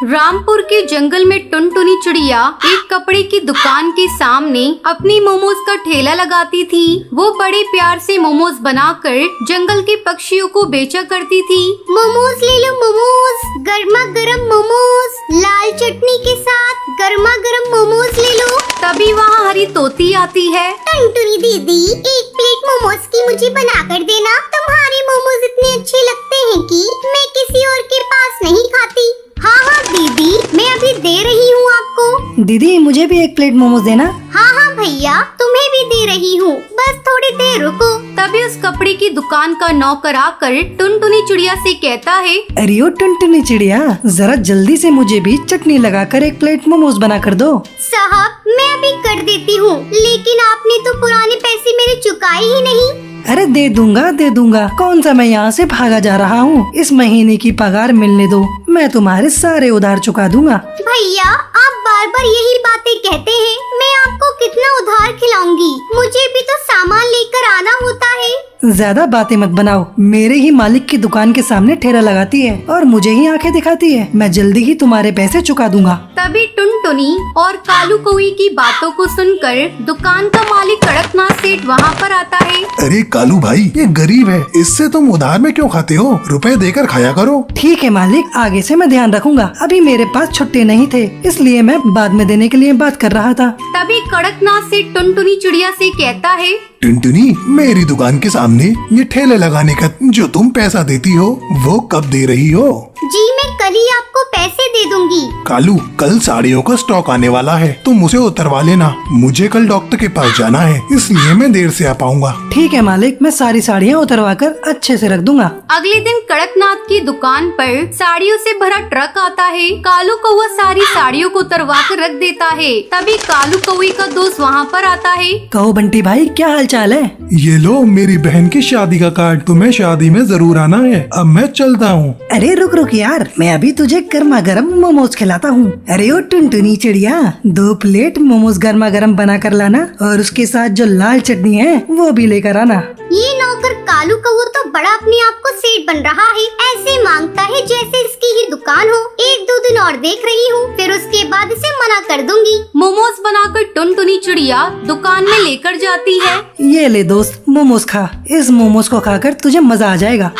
रामपुर के जंगल में टुनटुनी चिड़िया एक कपड़े की दुकान के सामने अपनी मोमोज का ठेला लगाती थी। वो बड़े प्यार से मोमोज बनाकर जंगल के पक्षियों को बेचा करती थी। मोमोज ले लो मोमोज, गर्मा गर्म मोमोज, लाल चटनी के साथ गर्मा गर्म मोमोज ले लो। तभी वहाँ हरी तोती आती है। टुनटुनी दीदी, एक प्लेट मोमोज की मुझे बना कर देना। तुम्हारे मोमोज इतने अच्छे लगते हैं कि मैं किसी और के पास नहीं खाती। हाँ हाँ दीदी, मैं अभी दे रही हूँ आपको। दीदी मुझे भी एक प्लेट मोमोज देना। हाँ हाँ भैया, तुम्हें भी दे रही हूँ, बस थोड़ी देर रुको। तभी उस कपड़े की दुकान का नौकर आकर टुनटुनी चिड़िया से कहता है, अरे ओ टुनटुनी चिड़िया, जरा जल्दी से मुझे भी चटनी लगाकर एक प्लेट मोमोज बना कर दो। साहब, मैं अभी कर देती हूँ, लेकिन आपने तो पुराने पैसे मेरे चुकाए ही नहीं। अरे दे दूंगा। कौन सा मैं यहाँ से भागा जा रहा हूँ। इस महीने की पगार मिलने दो, मैं तुम्हारे सारे उधार चुका दूंगा। भैया, आप बार बार यही बातें कहते हैं, मैं आपको कितना उधार खिलाऊंगी? मुझे भी तो सामान लेकर आना होता है। ज्यादा बातें मत बनाओ। मेरे ही मालिक की दुकान के सामने ठेला लगाती है और मुझे ही आंखें दिखाती है। मैं जल्दी ही तुम्हारे पैसे चुका दूंगा। तभी टुनटुनी और कालू कौवी की बातों को सुनकर दुकान का मालिक कड़कनाथ सेठ वहाँ पर आता है। अरे कालू भाई, ये गरीब है, इससे तुम उधार में क्यों खाते हो? रुपए देकर खाया करो। ठीक है मालिक, आगे से मैं ध्यान रखूंगा। अभी मेरे पास छुट्टे नहीं थे, इसलिए मैं बाद में देने के लिए बात कर रहा था। तभी कड़कनाथ सेठ टुनटुनी चिड़िया से कहता है, टुनटुनी, मेरी दुकान के सामने ये ठेले लगाने का जो तुम पैसा देती हो, वो कब दे रही हो? जी, मैं कल ही आपको पैसे दे दूंगी। कालू, कल साड़ियों का स्टॉक आने वाला है, तुम उसे उतरवा लेना। मुझे कल डॉक्टर के पास जाना है, इसलिए मैं देर से आ पाऊंगा। ठीक है मालिक, मैं सारी साड़ियाँ उतरवा कर अच्छे से रख दूंगा। अगले दिन कड़कनाथ की दुकान पर साड़ियों से भरा ट्रक आता है। कालू कौवा सारी साड़ियों को उतरवा कर रख देता है। तभी कालू कौवे का दोस्त वहाँ पर आता है। कहो बंटी भाई, क्या हाल चाल है? ये लो मेरी बहन की शादी का कार्ड, तुम्हें शादी में जरूर आना है। अब मैं चलता हूँ। अरे रुक यार, मैं अभी तुझे गर्मा गर्म मोमोज खिलाता हूँ। अरे ओ टुनटुनी चिड़िया, 2 प्लेट मोमोज गर्मा गर्म बना कर लाना और उसके साथ जो लाल चटनी है वो भी लेकर आना। ये नौकर कालू कौवा तो बड़ा अपने आप को सेठ बन रहा है। ऐसे मांगता है जैसे इसकी ही दुकान हो। 1-2 दिन और देख रही हूँ, फिर उसके बाद इसे मना कर दूंगी। मोमोज बनाकर टुनटुनी चिड़िया दुकान में लेकर जाती है। ये ले दोस्त, मोमोज खा। इस मोमोज को खाकर तुझे मजा आ जाएगा।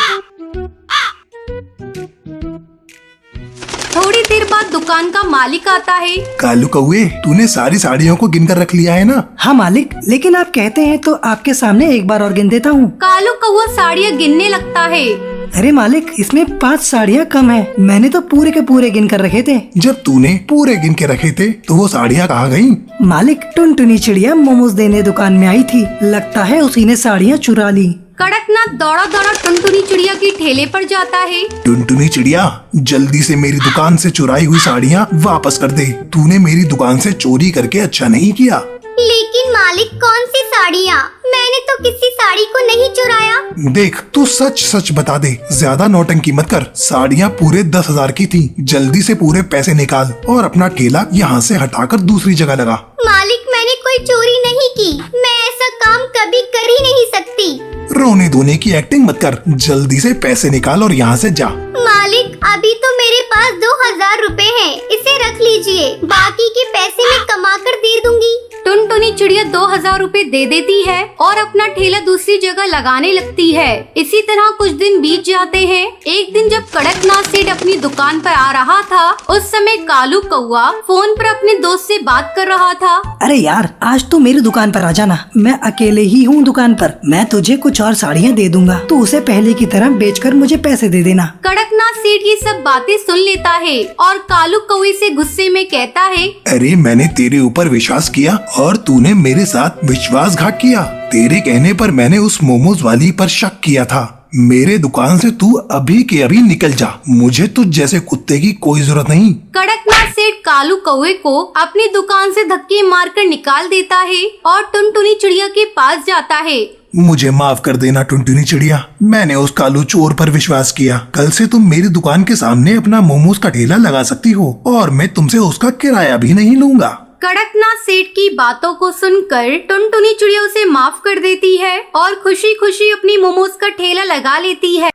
थोड़ी देर बाद दुकान का मालिक आता है। कालू कौवे, तूने सारी साड़ियों को गिनकर रख लिया है ना? हाँ मालिक, लेकिन आप कहते हैं तो आपके सामने एक बार और गिन देता हूँ। कालू कौवा साड़ियाँ गिनने लगता है। अरे मालिक, इसमें 5 साड़ियाँ कम है। मैंने तो पूरे के पूरे गिन कर रखे थे। जब तूने पूरे गिन के रखे थे तो वो साड़ियाँ कहाँ गयी? मालिक, टुनटुनी चिड़िया मोमोज देने दुकान में आई थी, लगता है उसी ने साड़ियाँ चुरा ली। कड़कनाथ दौड़ा दौड़ा टुनटुनी चिड़िया के ठेले पर जाता है। टुनटुनी चिड़िया, जल्दी से मेरी दुकान से चुराई हुई साड़ियाँ वापस कर दे। तूने मेरी दुकान से चोरी करके अच्छा नहीं किया। लेकिन मालिक, कौन सी साड़ियाँ? मैंने तो किसी साड़ी को नहीं चुराया। देख, तू सच सच बता दे, ज्यादा नौटंकी मत कर। साड़ियाँ पूरे 10,000 की थी। जल्दी से पूरे पैसे निकाल और अपना ठेला यहाँ से हटाकर दूसरी जगह लगा। मालिक, मैंने कोई चोरी नहीं की। मैं ऐसा काम कभी कर ही नहीं सकती। रोने धोने की एक्टिंग मत कर, जल्दी से पैसे निकाल और यहाँ से जा। मालिक, अभी तो मेरे पास 2,000 रुपए हैं, इसे रख लीजिए। बाकी के पैसे मैं कमा कर दे दूंगी। टुनटुनी चिड़िया 2,000 रुपए दे देती है और अपना ठेला दूसरी जगह लगाने लगती है। इसी तरह कुछ दिन बीत जाते हैं। एक दिन जब कड़कनाथ सेठ अपनी दुकान पर आ रहा था, उस समय कालू कौवा फोन पर अपने दोस्त से बात कर रहा था। अरे यार, आज तो मेरी दुकान पर आ जाना, मैं अकेले ही हूँ दुकान पर। मैं तुझे कुछ और साड़ियाँ दे दूंगा, तो उसे पहले की तरह बेचकर मुझे पैसे दे देना। कड़कनाथ सेठ ये सब बातें सुन लेता है और कालू कौवे से गुस्से में कहता है, अरे मैंने तेरे ऊपर विश्वास किया और तूने मेरे साथ विश्वासघात किया। तेरे कहने पर मैंने उस मोमोज वाली पर शक किया था। मेरे दुकान से तू अभी के अभी निकल जा, मुझे तुझ जैसे कुत्ते की कोई जरूरत नहीं। कड़कनाथ सेठ कालू कौवे को अपनी दुकान से धक्के मारकर निकाल देता है और टुनटुनी चिड़िया के पास जाता है। मुझे माफ कर देना टुनटुनी चिड़िया, मैंने उस कालू चोर पर विश्वास किया। कल से तुम मेरी दुकान के सामने अपना मोमोज का ठेला लगा सकती हो और मैं तुमसे उसका किराया भी नहीं लूंगा। कड़कनाथ सेठ की बातों को सुनकर टुनटुनी चिड़िया उसे माफ कर देती है और खुशी खुशी अपनी मोमोज का ठेला लगा लेती है।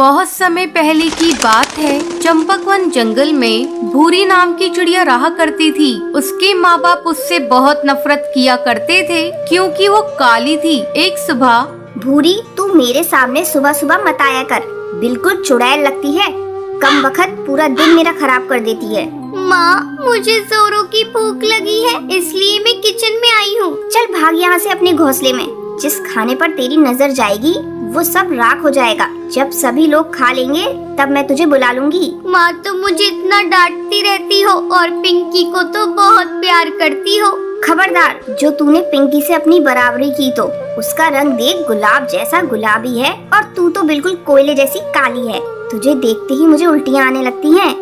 बहुत समय पहले की बात है। चंपकवन जंगल में भूरी नाम की चिड़िया रहा करती थी। उसके माँ बाप उससे बहुत नफरत किया करते थे क्योंकि वो काली थी। एक सुबह भूरी, तू मेरे सामने सुबह सुबह मत आया कर, बिल्कुल चुड़ैल लगती है। कम वक्त पूरा दिन मेरा खराब कर देती है। माँ, मुझे जोरों की भूख लगी है, इसलिए मैं किचन में आई हूँ। चल भाग यहाँ से अपने घोंसले में। जिस खाने पर तेरी नजर जाएगी वो सब राख हो जाएगा। जब सभी लोग खा लेंगे तब मैं तुझे बुला लूंगी। माँ, तुम मुझे इतना डांटती रहती हो और पिंकी को तो बहुत प्यार करती हो। खबरदार, जो तूने पिंकी से अपनी बराबरी की तो उसका रंग देख, गुलाब जैसा गुलाबी है और तू तो बिल्कुल कोयले जैसी काली है। तुझे देखते ही मुझे उल्टियाँ आने लगती हैं।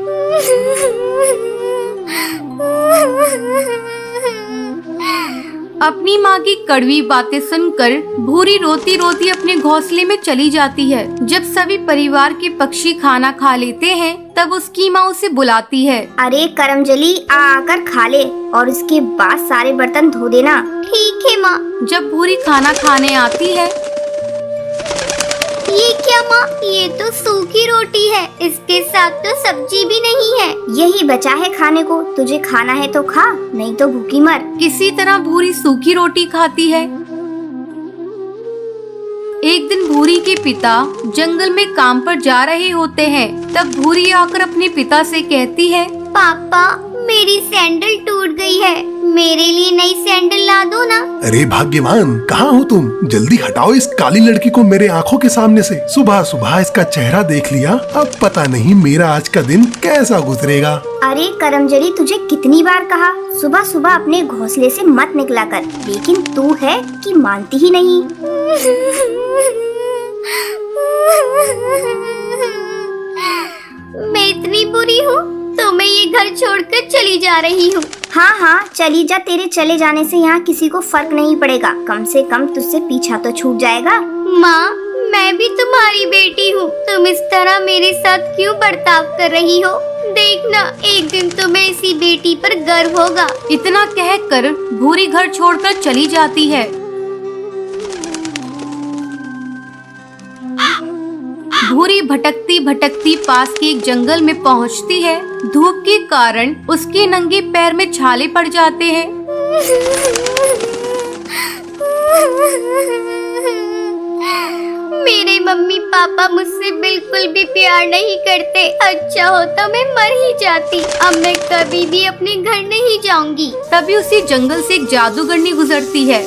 अपनी माँ की कड़वी बातें सुनकर भूरी रोती रोती अपने घोंसले में चली जाती है। जब सभी परिवार के पक्षी खाना खा लेते हैं तब उसकी माँ उसे बुलाती है। अरे करमजली, आकर खा ले और उसके बाद सारे बर्तन धो देना। ठीक है माँ। जब भूरी खाना खाने आती है, ये क्या माँ, ये तो सूखी रोटी है, इसके साथ तो सब्जी भी नहीं है। यही बचा है खाने को, तुझे खाना है तो खा, नहीं तो भूखी मर। किसी तरह भूरी सूखी रोटी खाती है। एक दिन भूरी के पिता जंगल में काम पर जा रहे होते हैं। तब भूरी आकर अपने पिता से कहती है, पापा, मेरी सैंडल टूट गई है, मेरे लिए नई सैंडल ला दो ना। अरे भाग्यवान, कहाँ हो तुम? जल्दी हटाओ इस काली लड़की को मेरे आँखों के सामने से। सुबह सुबह इसका चेहरा देख लिया, अब पता नहीं मेरा आज का दिन कैसा गुजरेगा। अरे करमजली, तुझे कितनी बार कहा सुबह सुबह अपने घोंसले से मत निकला कर, लेकिन तू है कि मानती ही नहीं। मैं इतनी बुरी हूँ तो मैं ये घर छोड़कर चली जा रही हूँ। हाँ हाँ, चली जा, तेरे चले जाने से यहाँ किसी को फर्क नहीं पड़ेगा। कम से कम तुझसे पीछा तो छूट जाएगा। माँ, मैं भी तुम्हारी बेटी हूँ, तुम इस तरह मेरे साथ क्यों बर्ताव कर रही हो? देखना, एक दिन तुम्हें इसी बेटी पर गर्व होगा। इतना कहकर भूरी घर छोड़कर चली जाती है। भूरी भटकती भटकती पास के एक जंगल में पहुंचती है। धूप के कारण उसके नंगे पैर में छाले पड़ जाते हैं। मेरे मम्मी पापा मुझसे बिल्कुल भी प्यार नहीं करते। अच्छा होता मैं मर ही जाती। अब मैं कभी भी अपने घर नहीं जाऊंगी। तभी उसी जंगल से एक जादूगरनी गुजरती है।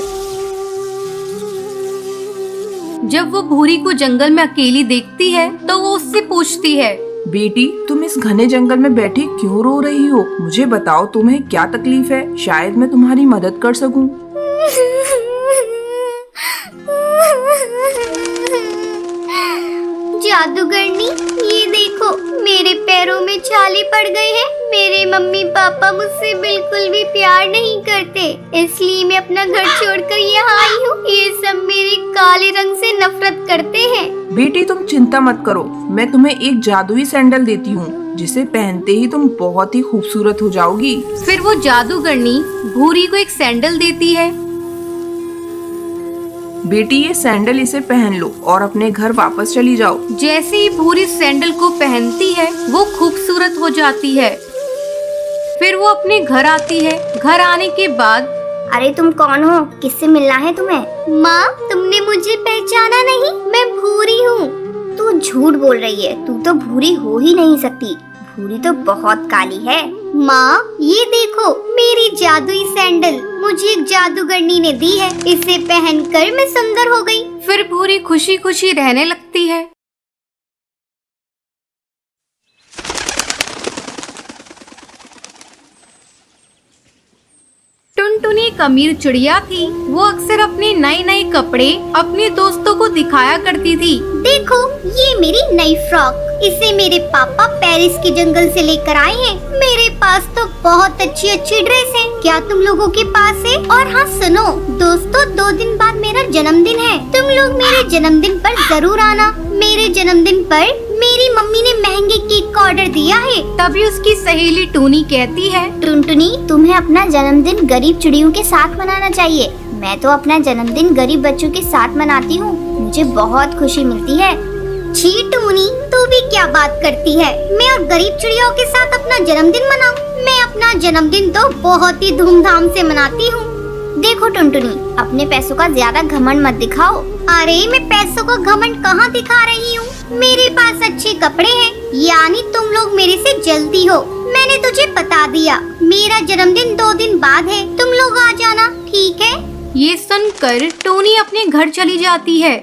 जब वो भूरी को जंगल में अकेली देखती है तो वो उससे पूछती है, बेटी, तुम इस घने जंगल में बैठी क्यों रो रही हो? मुझे बताओ, तुम्हें क्या तकलीफ है? शायद मैं तुम्हारी मदद कर सकूं। जादूगरनी, ये देखो, मेरे पैरों में छाले पड़ गए हैं। मेरे मम्मी पापा मुझसे बिल्कुल भी प्यार नहीं करते, इसलिए मैं अपना घर छोड़कर यहाँ आई हूँ। ये सब मेरे काले रंग से नफरत करते हैं। बेटी, तुम चिंता मत करो, मैं तुम्हें एक जादुई सैंडल देती हूँ, जिसे पहनते ही तुम बहुत ही खूबसूरत हो जाओगी। फिर वो जादूगरनी भूरी को एक सैंडल देती है। बेटी, ये सैंडल इसे पहन लो और अपने घर वापस चली जाओ। जैसे ही भूरी सैंडल को पहनती है वो खूबसूरत हो जाती है। फिर वो अपने घर आती है। घर आने के बाद, अरे तुम कौन हो? किससे मिलना है तुम्हें? माँ, तुमने मुझे पहचाना नहीं? मैं भूरी हूँ। तू झूठ बोल रही है, तू तो भूरी हो ही नहीं सकती। भूरी तो बहुत काली है। माँ, ये देखो, मेरी जादुई सैंडल मुझे एक जादूगरनी ने दी है। इसे पहनकर मैं सुंदर हो गई। फिर भूरी खुशी खुशी रहने लगती है। टुनटुनी एक अमीर चिड़िया थी। वो अक्सर अपने नए नए कपड़े अपने दोस्तों को दिखाया करती थी। देखो, ये मेरी नई फ्रॉक, इसे मेरे पापा पेरिस के जंगल से लेकर आए हैं। मेरे पास तो बहुत अच्छी अच्छी ड्रेस है, क्या तुम लोगों के पास है? और हाँ सुनो दोस्तों, 2 दिन बाद मेरा जन्मदिन है, तुम लोग मेरे जन्मदिन पर जरूर आना। मेरे जन्मदिन पर मेरी मम्मी ने महंगे केक का ऑर्डर दिया है। तभी उसकी सहेली टूनी कहती है, टुनटुनी, तुम्हें अपना जन्मदिन गरीब चिड़ियों के साथ मनाना चाहिए। मैं तो अपना जन्मदिन गरीब बच्चों के साथ मनाती हूँ, मुझे बहुत खुशी मिलती है। छी टूनी, तू भी क्या बात करती है। मैं और गरीब चिड़ियाओं के साथ अपना जन्मदिन मनाऊं? मैं अपना जन्मदिन तो बहुत ही धूमधाम से मनाती हूँ। देखो टुनटुनी, अपने पैसों का ज्यादा घमंड मत दिखाओ। अरे मैं पैसों का घमंड कहाँ दिखा रही हूँ? मेरे पास अच्छे कपड़े हैं, यानी तुम लोग मेरे से जलती हो। मैंने तुझे बता दिया, मेरा जन्मदिन 2 दिन बाद है, तुम लोग आ जाना, ठीक है? ये सुनकर टोनी अपने घर चली जाती है।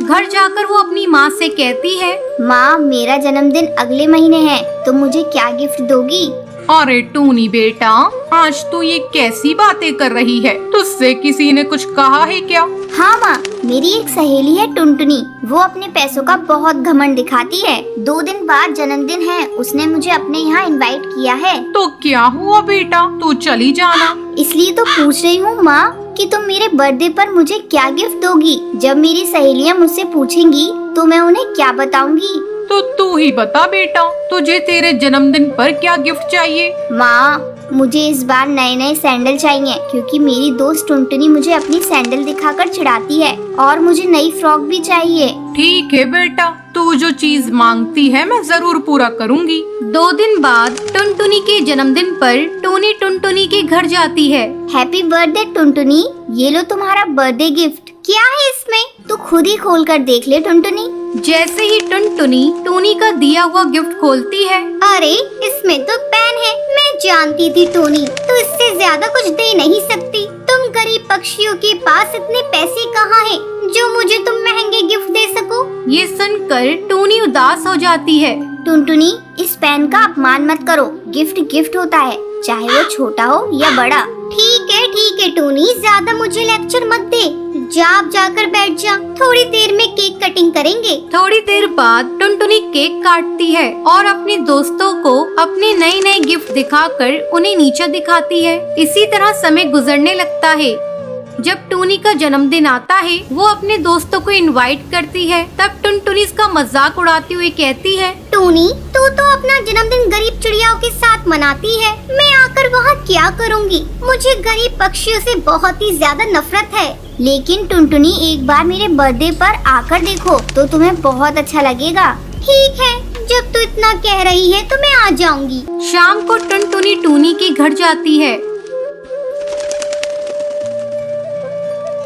घर जाकर वो अपनी माँ से कहती है, माँ, मेरा जन्मदिन अगले महीने है, तुम मुझे क्या गिफ्ट दोगी? अरे टूनी बेटा, आज तू ये कैसी बातें कर रही है? तुझसे किसी ने कुछ कहा है क्या? हाँ माँ, मेरी एक सहेली है टुनटुनी, वो अपने पैसों का बहुत घमंड दिखाती है। 2 दिन बाद जन्मदिन है, उसने मुझे अपने यहाँ इनवाइट किया है। तो क्या हुआ बेटा, तू चली जाना। इसलिए तो पूछ रही हूँ माँ कि तुम मेरे बर्थडे पर मुझे क्या गिफ्ट दोगी? जब मेरी सहेलियाँ मुझसे पूछेंगी तो मैं उन्हें क्या बताऊंगी? तो तू ही बता बेटा, तुझे तेरे जन्मदिन पर क्या गिफ्ट चाहिए? माँ, मुझे इस बार नए नए सैंडल चाहिए, क्योंकि मेरी दोस्त टुनटुनी मुझे अपनी सैंडल दिखाकर चिढ़ाती है, और मुझे नई फ्रॉक भी चाहिए। ठीक है बेटा, तू जो चीज मांगती है मैं जरूर पूरा करूँगी। 2 दिन बाद टुनटुनी के जन्मदिन पर टोनी टुनटुनी के घर जाती है। हैप्पी बर्थडे टुनटुनी, ये लो तुम्हारा बर्थडे गिफ्ट। क्या है इसमें? तू खुद ही खोल कर देख ले टुनटुनी। जैसे ही टुनटुनी टोनी का दिया हुआ गिफ्ट खोलती है, अरे इसमें तो पेन है। मैं जानती थी टोनी, तू इससे ज्यादा कुछ दे नहीं सकती। तुम गरीब पक्षियों के पास इतने पैसे कहाँ हैं जो मुझे तुम महंगे गिफ्ट दे सको? ये सुनकर टोनी उदास हो जाती है। टुनटुनी, इस पेन का अपमान मत करो। गिफ्ट गिफ्ट होता है, चाहे वो छोटा हो या बड़ा। ठीक है टोनी, ज्यादा मुझे लेक्चर मत दे। जा, आप जाकर बैठ जा, थोड़ी देर में केक कटिंग करेंगे। थोड़ी देर बाद टुनटुनी केक काटती है और अपने दोस्तों को अपने नए नए गिफ्ट दिखाकर उन्हें नीचे दिखाती है। इसी तरह समय गुजरने लगता है। जब टोनी का जन्मदिन आता है, वो अपने दोस्तों को इनवाइट करती है। तब टुनटुनी इसका मजाक उड़ाती हुई कहती है, टोनी, तू तो अपना जन्मदिन गरीब चिड़ियाओं के साथ मनाती है, मैं आकर वहाँ क्या करूँगी? मुझे गरीब पक्षियों से बहुत ही ज्यादा नफरत है। लेकिन टुनटुनी, एक बार मेरे बर्थडे पर आकर देखो तो तुम्हें बहुत अच्छा लगेगा। ठीक है, जब तू इतना कह रही है तो मैं आ जाऊंगी। शाम को टुनटुनी टोनी के घर जाती है।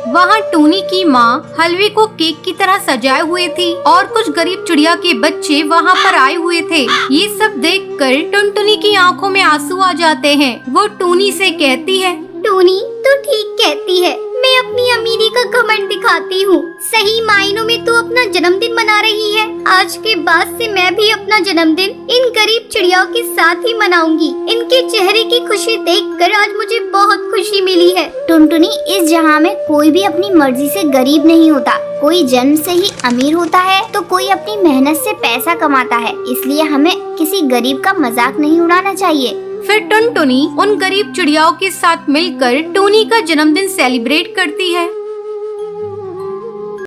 वहाँ टोनी की माँ हलवे को केक की तरह सजाए हुए थी और कुछ गरीब चिड़िया के बच्चे वहाँ पर आए हुए थे। ये सब देखकर टुनटुनी की आंखों में आंसू आ जाते हैं। वो टोनी से कहती है, टोनी, तू ठीक कहती है, मैं अपनी अमीरी का घमंड दिखाती हूँ। सही मायनों में तू अपना जन्मदिन मना रही है। आज के बाद से मैं भी अपना जन्मदिन इन गरीब चिड़ियाओं के साथ ही मनाऊंगी। इनके चेहरे की खुशी देखकर आज मुझे बहुत खुशी मिली है। टुनटुनी, इस जहाँ में कोई भी अपनी मर्जी से गरीब नहीं होता। कोई जन्म से ही अमीर होता है तो कोई अपनी मेहनत से पैसा कमाता है। इसलिए हमें किसी गरीब का मजाक नहीं उड़ाना चाहिए। फिर टुनटुनी उन गरीब चिड़ियाओं के साथ मिलकर टोनी का जन्मदिन सेलिब्रेट करती है।